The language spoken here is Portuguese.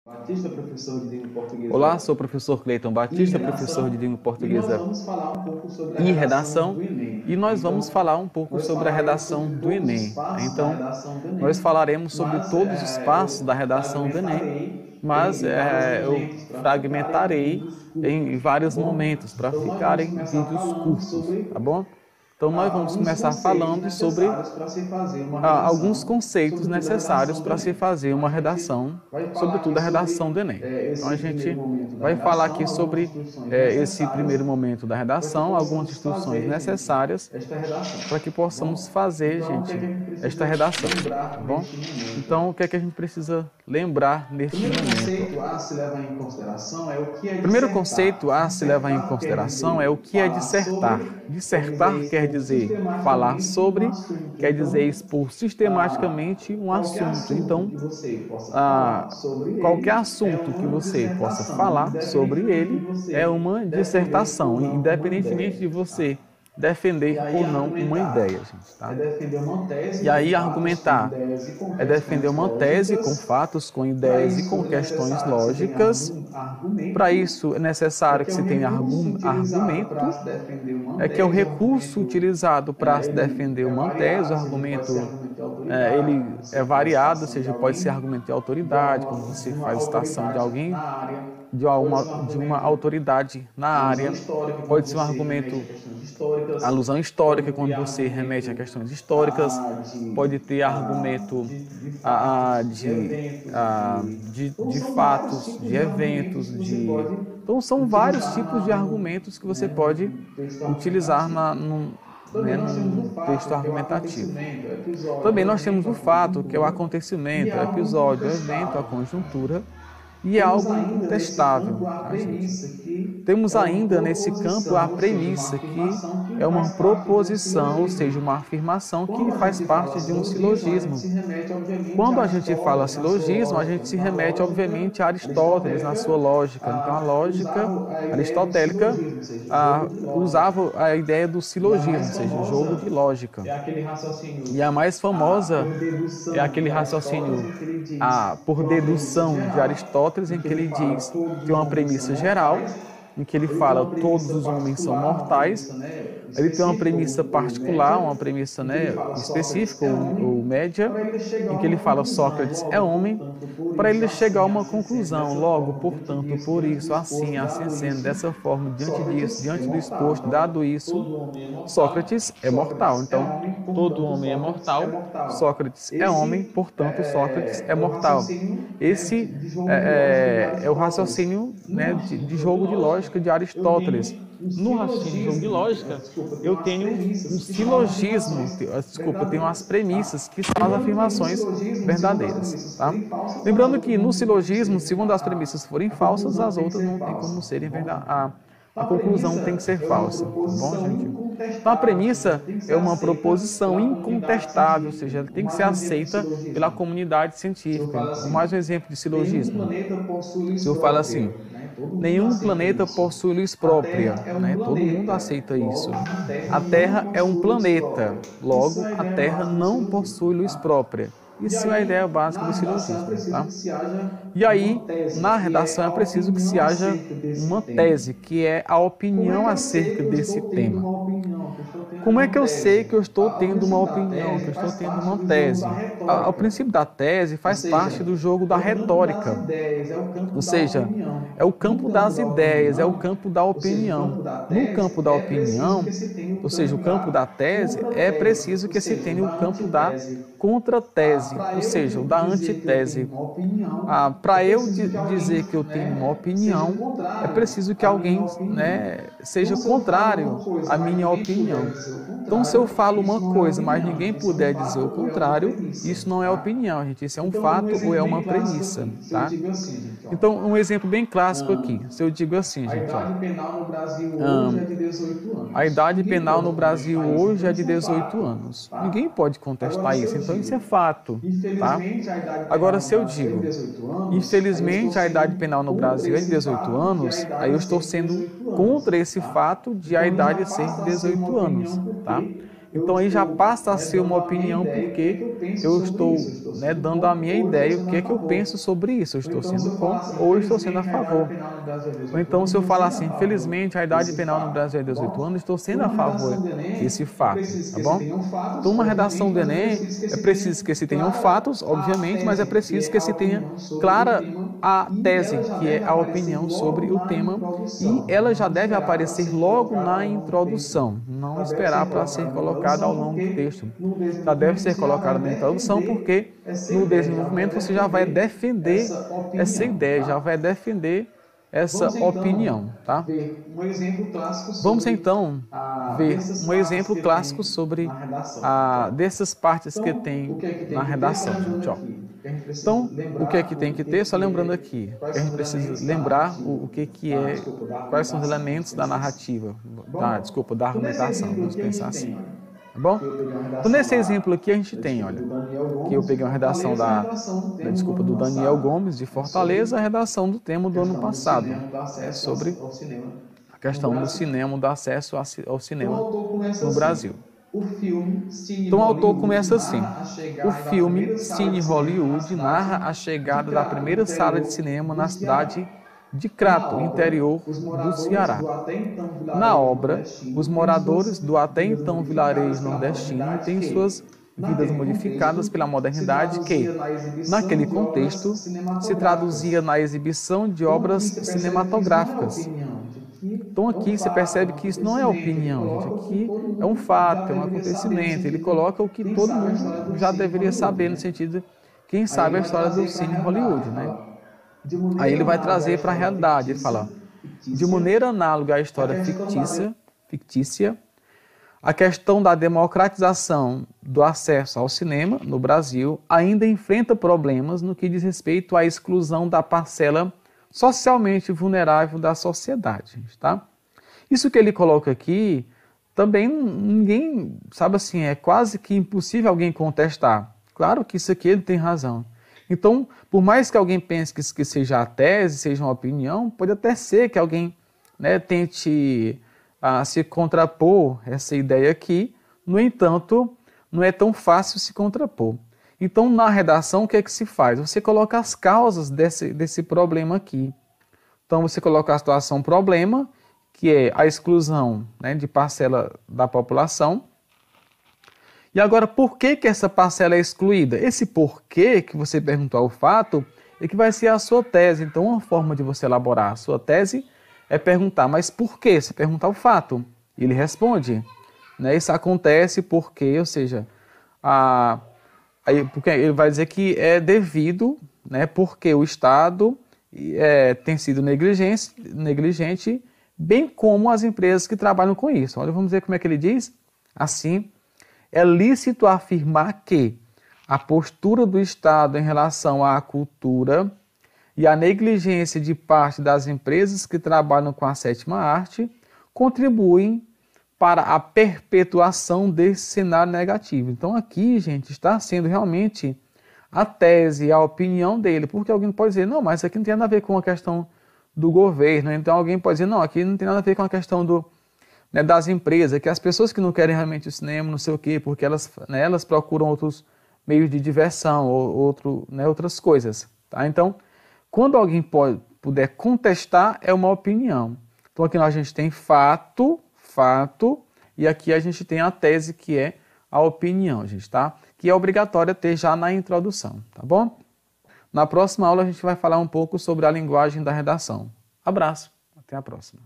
Batista, professor de língua portuguesa. Olá, sou o professor Cleiton Batista, professor de língua portuguesa e redação, e nós vamos falar um pouco sobre a redação do Enem. Então, nós falaremos sobre todos os passos da redação do Enem, mas eu fragmentarei em vários momentos para ficarem vídeos curtos, tá bom? Então, nós vamos começar falando sobre alguns conceitos necessários para se fazer uma redação, sobretudo a redação do Enem. Então, a gente vai falar aqui sobre esse primeiro momento da redação, algumas instruções necessárias para que possamos fazer, gente, esta redação, tá bom? Então, o que é que a gente precisa lembrar neste momento? O primeiro conceito a se levar em consideração é o que é dissertar. Dissertar quer dizer falar sobre, quer dizer expor sistematicamente um assunto. Então, qualquer assunto que você possa falar sobre ele é uma dissertação, independentemente de você defender ou não uma ideia, gente, tá? E aí argumentar é defender uma tese com fatos, com ideias e com questões lógicas. Para isso é necessário que se tenha argumento, que é o recurso utilizado para se defender uma tese. O argumento ele é variado, ou seja, pode ser argumento de autoridade, quando você faz citação de alguém, de uma autoridade na área. Pode ser um argumento, alusão histórica, quando você remete a questões históricas. Pode ter argumento de fatos, de eventos, Então, são vários tipos de argumentos que você pode utilizar num texto argumentativo. Também nós temos o fato, que é o acontecimento, o episódio, o evento, a conjuntura, e é algo incontestável. Tá, gente? Temos ainda nesse campo a premissa, que é uma proposição, ou seja, uma afirmação que faz parte de um silogismo. Quando a gente fala silogismo, a gente se remete, obviamente, a Aristóteles na sua lógica. Então, a lógica aristotélica usava a ideia do silogismo, ou seja, o jogo de lógica. E a mais famosa é aquele raciocínio por dedução de Aristóteles, em que ele diz que é uma premissa geral, em que ele fala todos os homens são mortais. Ele tem uma premissa particular, uma premissa específica ou média, em que ele fala Sócrates é homem, para ele chegar a uma conclusão. Logo, portanto, por isso, assim, assim sendo, dessa forma, diante disso, diante do exposto, dado isso, Sócrates é mortal. Então, todo homem é mortal, Sócrates é homem, portanto, Sócrates é mortal. Esse é o raciocínio de jogo de lógica de Aristóteles. No raciocínio de jogo de lógica, eu tenho um silogismo, eu tenho as premissas, que são as afirmações verdadeiras. Tá? Lembrando que no silogismo, se uma das premissas forem falsas, as outras não tem como serem verdadeiras. A conclusão tem que ser falsa. Tá bom, gente? Então, a premissa é uma proposição incontestável, ou seja, ela tem que ser aceita pela comunidade científica. Mais um exemplo de silogismo. Se eu falo assim, nenhum planeta possui luz própria, todo mundo aceita isso. A Terra é um planeta, logo a Terra não possui luz própria. Isso é a ideia básica do silogismo. Tá? E aí, na redação é preciso que se haja uma tese, que é a opinião acerca desse tema. Como é que eu sei que eu estou tendo uma opinião, que eu estou tendo uma tese? O princípio da tese faz parte do jogo da retórica. Ou seja, é o campo das ideias, é o campo da opinião. No campo da opinião, ou seja, o campo da tese, é preciso que se tenha o campo da contratese, ou seja, o da antitese. Para eu dizer que eu tenho uma opinião, é preciso que alguém seja contrário à minha opinião. Então, se eu falo uma coisa, mas ninguém puder dizer o contrário, isso não é opinião, gente. Isso é um fato ou é uma premissa, tá? Então, um exemplo bem clássico aqui. Se eu digo assim, gente, a idade penal no Brasil hoje é de 18 anos. Ninguém pode contestar isso, então isso é fato, tá? Agora, se eu digo, infelizmente a idade penal no Brasil é de 18 anos, aí eu estou sendo contra esse fato de a idade ser de 18 anos, tá? Então aí já passa a ser uma opinião porque eu estou dando a minha ideia, o que é que eu penso sobre isso. Eu estou sendo contra ou eu estou sendo a favor. Ou então se eu falar assim, infelizmente a idade penal no Brasil é 18 anos, estou sendo a favor desse fato, tá bom? Então uma redação do Enem é preciso que se tenham fatos, obviamente, mas é preciso que se tenha clara a tese, que é a opinião sobre o tema, e ela já deve aparecer logo na introdução, não esperar para ser colocada ao longo do texto. Já deve ser colocada na introdução, porque no desenvolvimento você já vai defender essa ideia, já vai defender essa opinião, tá? Vamos então ver um exemplo clássico sobre dessas partes que tem na redação, gente, ó. Então, o que é que tem que ter? Só lembrando aqui, a gente precisa lembrar o que é, quais são os elementos da narrativa, da argumentação, vamos pensar assim. Tá bom? Então, nesse exemplo aqui a gente tem, olha, que eu peguei uma redação do Daniel Gomes, de Fortaleza, a redação do tema do ano passado, sobre a questão do cinema, do acesso ao cinema no Brasil. Então o autor começa assim: o filme Cine Hollywood narra a chegada da primeira sala de cinema na cidade de Crato, interior do Ceará. Na obra, os moradores do até então vilarejo nordestino têm suas vidas modificadas pela modernidade que, naquele contexto, se traduzia na exibição de obras cinematográficas. Então aqui você percebe que isso não é opinião, gente. Aqui é um fato, é um acontecimento. Ele coloca o que todo mundo já deveria saber, no sentido de quem sabe a história do cine Hollywood, né? Aí ele vai trazer para a realidade, ele fala, de maneira análoga à história fictícia, a questão da democratização do acesso ao cinema no Brasil ainda enfrenta problemas no que diz respeito à exclusão da parcela socialmente vulnerável da sociedade, tá? Isso que ele coloca aqui, também ninguém, sabe assim, é quase que impossível alguém contestar. Claro que isso aqui ele tem razão. Então, por mais que alguém pense que isso que seja a tese, seja uma opinião, pode até ser que alguém tente se contrapor essa ideia aqui. No entanto, não é tão fácil se contrapor. Então, na redação, o que é que se faz? Você coloca as causas desse problema aqui. Então, você coloca a situação problema, que é a exclusão de parcela da população. E agora, por que essa parcela é excluída? Esse porquê que você perguntou ao fato é que vai ser a sua tese. Então, uma forma de você elaborar a sua tese é perguntar, mas por quê? Você perguntar o fato. E ele responde, isso acontece porque, ou seja, porque ele vai dizer que é devido, porque o Estado tem sido negligente, bem como as empresas que trabalham com isso. Olha, vamos ver como é que ele diz. Assim, é lícito afirmar que a postura do Estado em relação à cultura e a negligência de parte das empresas que trabalham com a sétima arte contribuem para a perpetuação desse cenário negativo. Então aqui, gente, está sendo realmente a tese, a opinião dele, porque alguém pode dizer, não, mas isso aqui não tem nada a ver com a questão do governo. Então alguém pode dizer, não, aqui não tem nada a ver com a questão das empresas, que as pessoas que não querem realmente o cinema, não sei o quê, porque elas procuram outros meios de diversão, ou outras coisas. Tá? Então, quando alguém puder contestar, é uma opinião. Então aqui a gente tem fato, e aqui a gente tem a tese, que é a opinião, gente, tá? Que é obrigatória ter já na introdução, tá bom? Na próxima aula a gente vai falar um pouco sobre a linguagem da redação. Abraço, até a próxima.